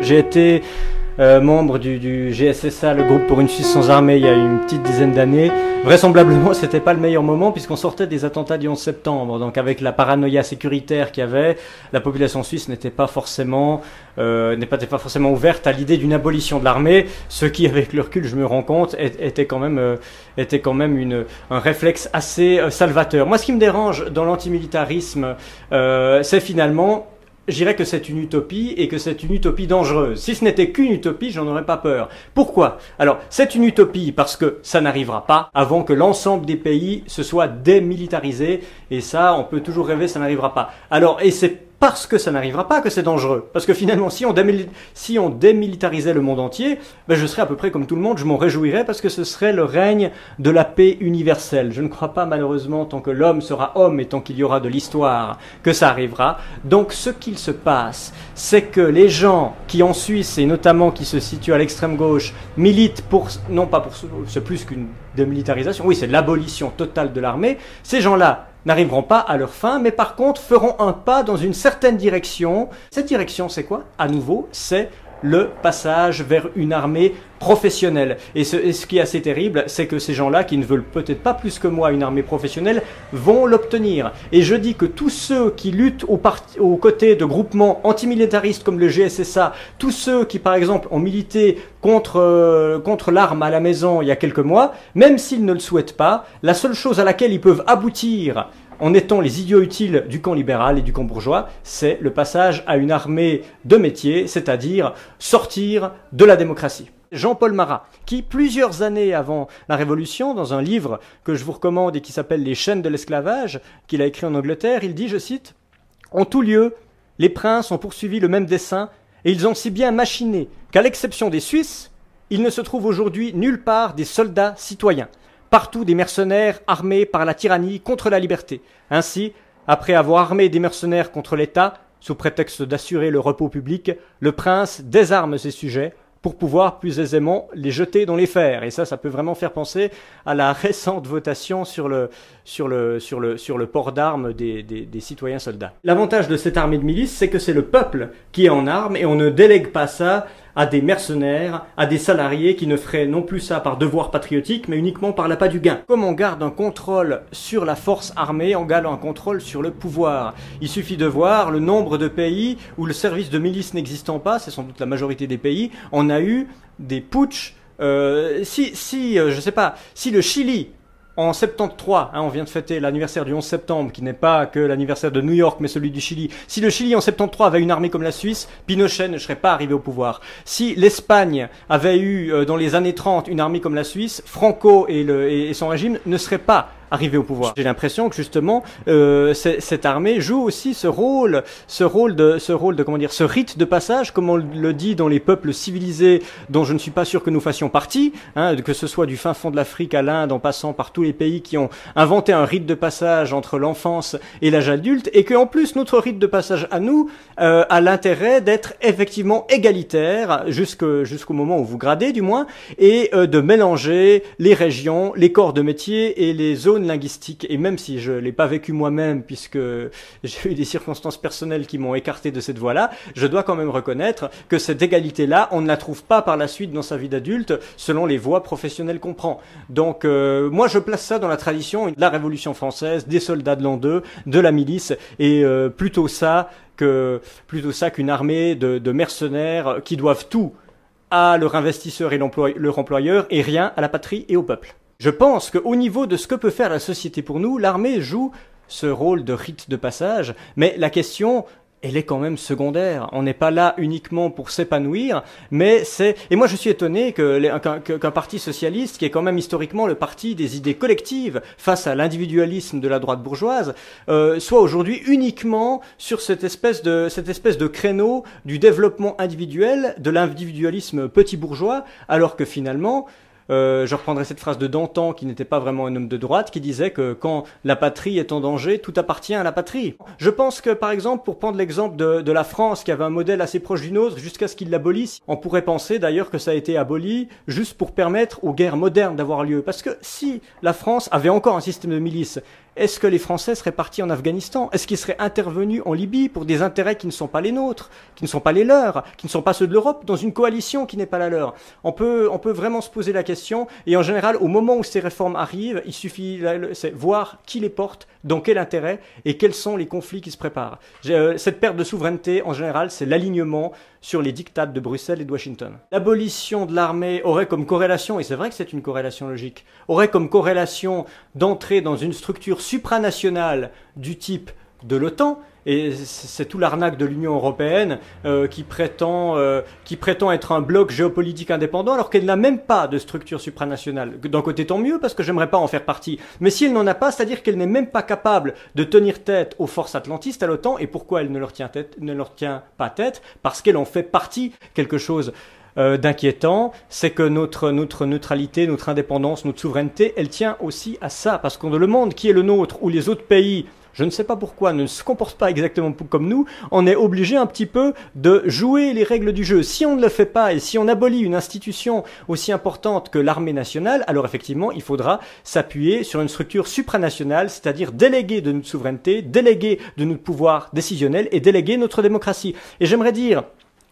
J'ai été membre du GSSA, le groupe pour une Suisse sans armée, il y a une petite dizaine d'années. Vraisemblablement, c'était pas le meilleur moment puisqu'on sortait des attentats du 11 septembre. Donc avec la paranoïa sécuritaire qu'il y avait, la population suisse n'était pas forcément ouverte à l'idée d'une abolition de l'armée, ce qui, avec le recul, je me rends compte, était quand même un réflexe assez salvateur. Moi, ce qui me dérange dans l'antimilitarisme, c'est finalement, je dirais que c'est une utopie et que c'est une utopie dangereuse. Si ce n'était qu'une utopie, j'en aurais pas peur. Pourquoi? Alors, c'est une utopie parce que ça n'arrivera pas avant que l'ensemble des pays se soient démilitarisés. Et ça, on peut toujours rêver, ça n'arrivera pas. Alors, et c'est parce que ça n'arrivera pas que c'est dangereux. Parce que finalement, si on démilitarisait le monde entier, ben je serais à peu près comme tout le monde, je m'en réjouirais parce que ce serait le règne de la paix universelle. Je ne crois pas malheureusement, tant que l'homme sera homme et tant qu'il y aura de l'histoire, que ça arrivera. Donc ce qu'il se passe, c'est que les gens qui en Suisse, et notamment qui se situent à l'extrême gauche, militent pour, non pas pour, c'est plus qu'une démilitarisation, oui c'est l'abolition totale de l'armée, ces gens-là n'arriveront pas à leur fin, mais par contre feront un pas dans une certaine direction. Cette direction, c'est quoi? À nouveau, c'est le passage vers une armée professionnelle. Et ce qui est assez terrible, c'est que ces gens-là, qui ne veulent peut-être pas plus que moi une armée professionnelle, vont l'obtenir. Et je dis que tous ceux qui luttent aux côtés de groupements antimilitaristes comme le GSSA, tous ceux qui, par exemple, ont milité contre l'arme à la maison il y a quelques mois, même s'ils ne le souhaitent pas, la seule chose à laquelle ils peuvent aboutir en étant les idiots utiles du camp libéral et du camp bourgeois, c'est le passage à une armée de métier, c'est-à-dire sortir de la démocratie. Jean-Paul Marat, qui plusieurs années avant la Révolution, dans un livre que je vous recommande et qui s'appelle « Les chaînes de l'esclavage », qu'il a écrit en Angleterre, il dit, je cite, « En tout lieu, les princes ont poursuivi le même dessein et ils ont si bien machiné qu'à l'exception des Suisses, il ne se trouve aujourd'hui nulle part des soldats citoyens. Partout des mercenaires armés par la tyrannie contre la liberté. Ainsi, après avoir armé des mercenaires contre l'État, sous prétexte d'assurer le repos public, le prince désarme ses sujets pour pouvoir plus aisément les jeter dans les fers. Et ça peut vraiment faire penser à la récente votation sur le port d'armes des citoyens soldats. L'avantage de cette armée de milice, c'est que c'est le peuple qui est en armes et on ne délègue pas ça à des mercenaires, à des salariés qui ne feraient non plus ça par devoir patriotique, mais uniquement par l'appât du gain. Comme on garde un contrôle sur la force armée, on garde un contrôle sur le pouvoir. Il suffit de voir le nombre de pays où le service de milice n'existant pas, c'est sans doute la majorité des pays, on a eu des putschs. Je sais pas, si le Chili, en 73, on vient de fêter l'anniversaire du 11 septembre, qui n'est pas que l'anniversaire de New York, mais celui du Chili. Si le Chili, en 73, avait une armée comme la Suisse, Pinochet ne serait pas arrivé au pouvoir. Si l'Espagne avait eu, dans les années 30, une armée comme la Suisse, Franco et son régime ne seraient pas arrivé au pouvoir. J'ai l'impression que justement cette armée joue aussi ce rite de passage, comme on le dit dans les peuples civilisés dont je ne suis pas sûr que nous fassions partie, que ce soit du fin fond de l'Afrique à l'Inde, en passant par tous les pays qui ont inventé un rite de passage entre l'enfance et l'âge adulte, et que en plus notre rite de passage à nous a l'intérêt d'être effectivement égalitaire jusqu'au moment où vous gradez du moins, et de mélanger les régions, les corps de métier et les zones linguistique. Et même si je l'ai pas vécu moi-même, puisque j'ai eu des circonstances personnelles qui m'ont écarté de cette voie-là, je dois quand même reconnaître que cette égalité-là, on ne la trouve pas par la suite dans sa vie d'adulte, selon les voies professionnelles qu'on prend. Donc moi je place ça dans la tradition de la Révolution française, des soldats de l'an 2, de la milice, et plutôt ça qu'une armée de mercenaires qui doivent tout à leur investisseur et leur employeur, et rien à la patrie et au peuple. Je pense qu'au niveau de ce que peut faire la société pour nous, l'armée joue ce rôle de rite de passage, mais la question, elle est quand même secondaire. On n'est pas là uniquement pour s'épanouir, mais c'est... Et moi je suis étonné qu'un parti socialiste, qui est quand même historiquement le parti des idées collectives face à l'individualisme de la droite bourgeoise, soit aujourd'hui uniquement sur cette espèce de créneau du développement individuel, de l'individualisme petit bourgeois, alors que finalement... je reprendrai cette phrase de Danton, qui n'était pas vraiment un homme de droite, qui disait que quand la patrie est en danger, tout appartient à la patrie. Je pense que, par exemple, pour prendre l'exemple de la France, qui avait un modèle assez proche du nôtre, jusqu'à ce qu'il l'abolisse, on pourrait penser d'ailleurs que ça a été aboli juste pour permettre aux guerres modernes d'avoir lieu. Parce que si la France avait encore un système de milice, est-ce que les Français seraient partis en Afghanistan? Est-ce qu'ils seraient intervenus en Libye pour des intérêts qui ne sont pas les nôtres, qui ne sont pas les leurs, qui ne sont pas ceux de l'Europe, dans une coalition qui n'est pas la leur? On peut vraiment se poser la question, et en général, au moment où ces réformes arrivent, il suffit de voir qui les porte, dans quel intérêt, et quels sont les conflits qui se préparent. Cette perte de souveraineté, en général, c'est l'alignement sur les diktats de Bruxelles et de Washington. L'abolition de l'armée aurait comme corrélation, et c'est vrai que c'est une corrélation logique, aurait comme corrélation d'entrer dans une structure supranationale du type de l'OTAN, et c'est tout l'arnaque de l'Union européenne qui prétend être un bloc géopolitique indépendant alors qu'elle n'a même pas de structure supranationale. D'un côté, tant mieux, parce que j'aimerais pas en faire partie. Mais si elle n'en a pas, c'est-à-dire qu'elle n'est même pas capable de tenir tête aux forces atlantistes à l'OTAN. Et pourquoi elle ne leur tient pas tête? Parce qu'elle en fait partie. Quelque chose d'inquiétant, c'est que notre neutralité, notre indépendance, notre souveraineté, elle tient aussi à ça. Parce que le monde qui est le nôtre, ou les autres pays, je ne sais pas pourquoi, ne se comportent pas exactement comme nous, on est obligé un petit peu de jouer les règles du jeu. Si on ne le fait pas et si on abolit une institution aussi importante que l'armée nationale, alors effectivement, il faudra s'appuyer sur une structure supranationale, c'est-à-dire déléguer de notre souveraineté, déléguer de notre pouvoir décisionnel et déléguer notre démocratie. Et j'aimerais dire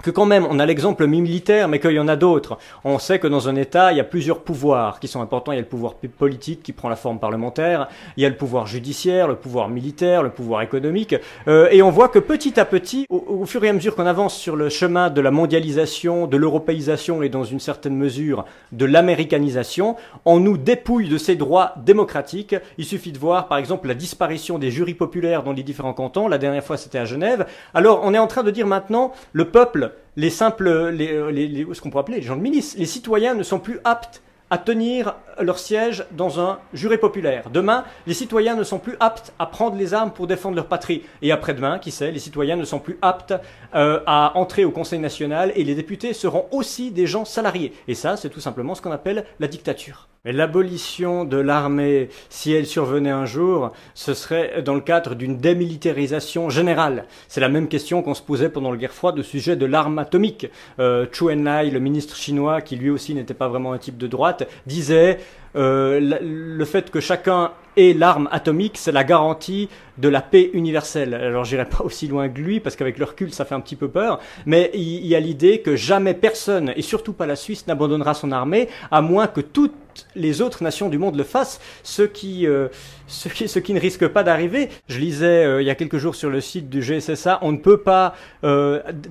que quand même, on a l'exemple militaire, mais qu'il y en a d'autres. On sait que dans un État, il y a plusieurs pouvoirs qui sont importants. Il y a le pouvoir politique qui prend la forme parlementaire, il y a le pouvoir judiciaire, le pouvoir militaire, le pouvoir économique. Et on voit que petit à petit, au fur et à mesure qu'on avance sur le chemin de la mondialisation, de l'européisation et dans une certaine mesure de l'américanisation, on nous dépouille de ces droits démocratiques. Il suffit de voir, par exemple, la disparition des jurys populaires dans les différents cantons. La dernière fois, c'était à Genève. Alors, on est en train de dire maintenant, le peuple, les simples, ce qu'on pourrait appeler les gens de milice, les citoyens ne sont plus aptes à tenir leur siège dans un jury populaire. Demain, les citoyens ne sont plus aptes à prendre les armes pour défendre leur patrie. Et après-demain, qui sait, les citoyens ne sont plus aptes à entrer au Conseil national et les députés seront aussi des gens salariés. Et ça, c'est tout simplement ce qu'on appelle la dictature. Mais l'abolition de l'armée, si elle survenait un jour, ce serait dans le cadre d'une démilitarisation générale. C'est la même question qu'on se posait pendant la guerre froide au sujet de l'arme atomique. Zhou Enlai, le ministre chinois, qui lui aussi n'était pas vraiment un type de droite, disait le fait que chacun ait l'arme atomique, c'est la garantie de la paix universelle. Alors j'irai pas aussi loin que lui, parce qu'avec le recul, ça fait un petit peu peur, mais il y a l'idée que jamais personne, et surtout pas la Suisse, n'abandonnera son armée, à moins que toutes les autres nations du monde le fassent, ce qui ne risque pas d'arriver. Je lisais il y a quelques jours sur le site du GSSA, on ne peut pas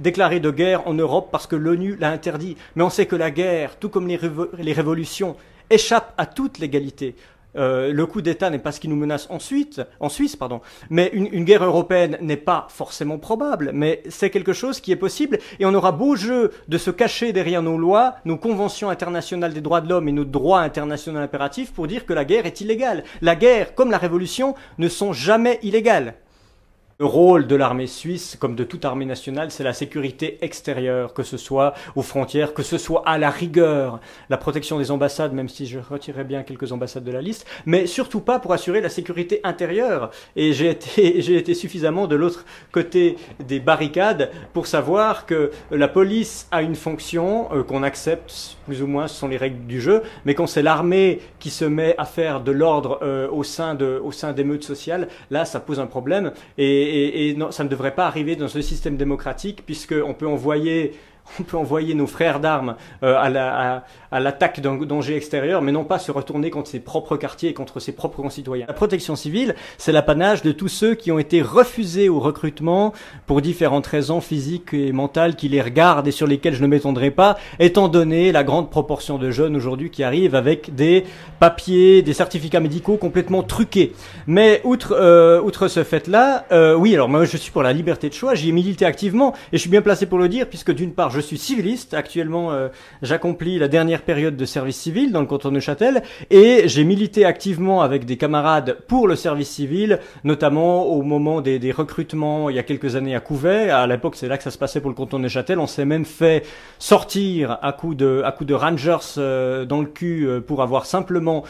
déclarer de guerre en Europe parce que l'ONU l'a interdit. Mais on sait que la guerre, tout comme les révolutions, échappe à toute légalité. Le coup d'État n'est pas ce qui nous menace en Suisse, mais une guerre européenne n'est pas forcément probable, mais c'est quelque chose qui est possible, et on aura beau jeu de se cacher derrière nos lois, nos conventions internationales des droits de l'homme et nos droits internationaux impératifs pour dire que la guerre est illégale. La guerre, comme la révolution, ne sont jamais illégales. Le rôle de l'armée suisse, comme de toute armée nationale, c'est la sécurité extérieure, que ce soit aux frontières, que ce soit à la rigueur, la protection des ambassades, même si je retirerais bien quelques ambassades de la liste, mais surtout pas pour assurer la sécurité intérieure. Et j'ai été suffisamment de l'autre côté des barricades pour savoir que la police a une fonction qu'on accepte, plus ou moins, ce sont les règles du jeu, mais quand c'est l'armée qui se met à faire de l'ordre au sein d'émeutes sociales, là, ça pose un problème. Et non, ça ne devrait pas arriver dans ce système démocratique, puisqu'on peut envoyer nos frères d'armes à l'attaque d'un danger extérieur, mais non pas se retourner contre ses propres quartiers et contre ses propres concitoyens. La protection civile, c'est l'apanage de tous ceux qui ont été refusés au recrutement pour différentes raisons physiques et mentales qui les regardent et sur lesquelles je ne m'étendrai pas, étant donné la grande proportion de jeunes aujourd'hui qui arrivent avec des papiers, des certificats médicaux complètement truqués. Mais outre ce fait-là, oui, alors moi je suis pour la liberté de choix, j'y ai milité activement et je suis bien placé pour le dire, puisque d'une part je suis civiliste, actuellement j'accomplis la dernière période de service civil dans le canton de Neuchâtel, et j'ai milité activement avec des camarades pour le service civil, notamment au moment des recrutements il y a quelques années à Couvet. À l'époque, c'est là que ça se passait pour le canton de Neuchâtel. On s'est même fait sortir à coups de rangers dans le cul pour avoir simplement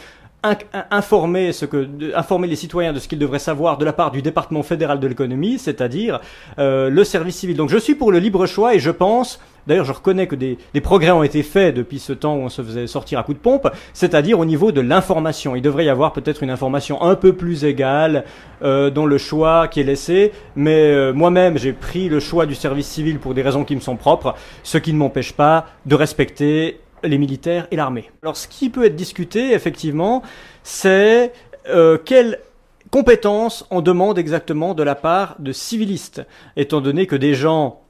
informer les citoyens de ce qu'ils devraient savoir de la part du département fédéral de l'économie, c'est-à-dire le service civil. Donc je suis pour le libre choix et je pense d'ailleurs je reconnais que des progrès ont été faits depuis ce temps où on se faisait sortir à coups de pompe, c'est-à-dire au niveau de l'information. Il devrait y avoir peut-être une information un peu plus égale dans le choix qui est laissé, mais moi-même j'ai pris le choix du service civil pour des raisons qui me sont propres, ce qui ne m'empêche pas de respecter les militaires et l'armée. Alors ce qui peut être discuté effectivement, c'est quelle compétences on demande exactement de la part de civilistes, étant donné que des gens,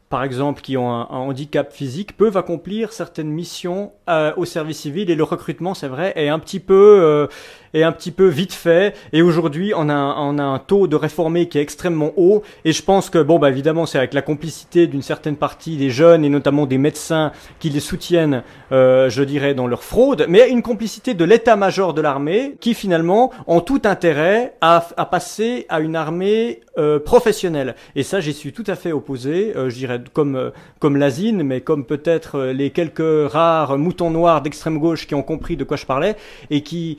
par exemple, qui ont un handicap physique, peuvent accomplir certaines missions au service civil, et le recrutement, c'est vrai, est un petit peu vite fait. Et aujourd'hui, on a un taux de réformés qui est extrêmement haut. Et je pense que, bon, bah évidemment, c'est avec la complicité d'une certaine partie des jeunes et notamment des médecins qui les soutiennent, je dirais, dans leur fraude, mais une complicité de l'état-major de l'armée qui finalement ont tout intérêt à passer à une armée professionnelle. Et ça, j'y suis tout à fait opposé. Je dirais comme l'asine, mais comme peut-être les quelques rares moutons noirs d'extrême gauche qui ont compris de quoi je parlais et qui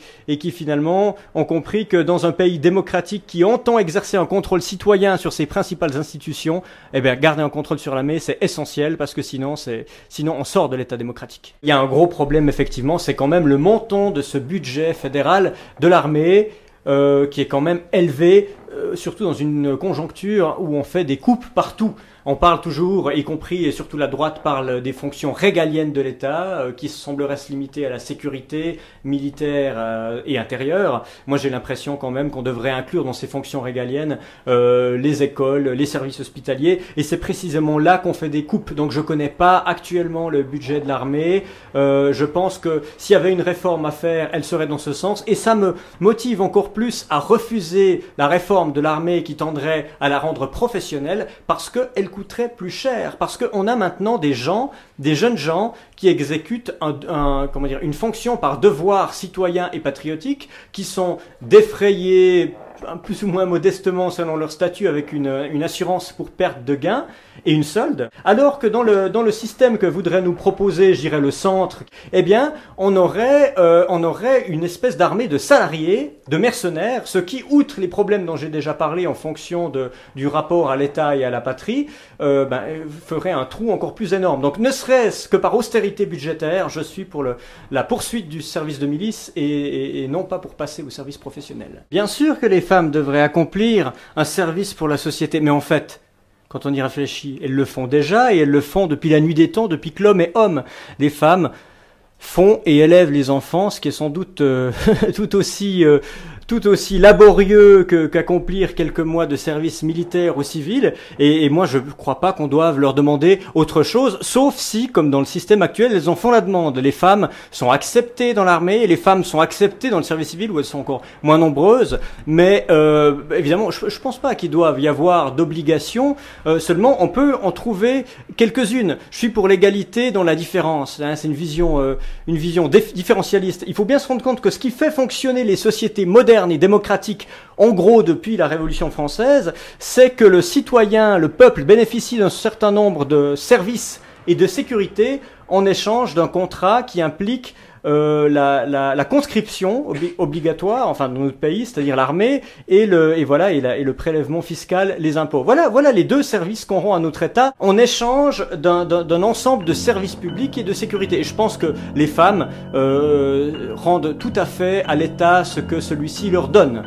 finalement ont compris que dans un pays démocratique qui entend exercer un contrôle citoyen sur ses principales institutions, eh bien garder un contrôle sur l'armée c'est essentiel, parce que sinon on sort de l'état démocratique. Il y a un gros problème effectivement, c'est quand même le montant de ce budget fédéral de l'armée qui est quand même élevé, surtout dans une conjoncture où on fait des coupes partout. On parle toujours, y compris et surtout la droite parle des fonctions régaliennes de l'État qui sembleraient se limiter à la sécurité militaire et intérieure. Moi j'ai l'impression quand même qu'on devrait inclure dans ces fonctions régaliennes les écoles, les services hospitaliers, et c'est précisément là qu'on fait des coupes. Donc je connais pas actuellement le budget de l'armée. Je pense que s'il y avait une réforme à faire, elle serait dans ce sens, et ça me motive encore plus à refuser la réforme de l'armée qui tendrait à la rendre professionnelle, parce qu'elle coûterait plus cher, parce qu'on a maintenant des jeunes gens qui exécutent une fonction par devoir citoyen et patriotique, qui sont défrayés plus ou moins modestement selon leur statut, avec une assurance pour perte de gain et une solde, alors que dans le système que voudrait nous proposer, je dirais, le centre, eh bien on aurait une espèce d'armée de salariés, de mercenaires, ce qui, outre les problèmes dont j'ai déjà parlé en fonction du rapport à l'État et à la patrie, ferait un trou encore plus énorme. Donc ne serait-ce que par austérité budgétaire, je suis pour la poursuite du service de milice et non pas pour passer au service professionnel. Bien sûr que les femmes devraient accomplir un service pour la société, mais en fait, quand on y réfléchit, elles le font déjà, et elles le font depuis la nuit des temps, depuis que l'homme est homme. Les femmes font et élèvent les enfants, ce qui est sans doute tout aussi laborieux qu'accomplir quelques mois de service militaire ou civil, et moi je ne crois pas qu'on doive leur demander autre chose, sauf si, comme dans le système actuel, elles en font la demande. Les femmes sont acceptées dans l'armée, et les femmes sont acceptées dans le service civil, où elles sont encore moins nombreuses, mais évidemment je pense pas qu'il doive y avoir d'obligation, seulement on peut en trouver quelques-unes. Je suis pour l'égalité dans la différence, hein, c'est une vision différentialiste. Il faut bien se rendre compte que ce qui fait fonctionner les sociétés modernes et démocratique, en gros depuis la Révolution française, c'est que le citoyen, le peuple bénéficie d'un certain nombre de services et de sécurité en échange d'un contrat qui implique la conscription obligatoire, enfin dans notre pays, c'est-à-dire l'armée, et le prélèvement fiscal, les impôts. Voilà les deux services qu'on rend à notre État en échange d'un ensemble de services publics et de sécurité. Et je pense que les femmes rendent tout à fait à l'État ce que celui-ci leur donne.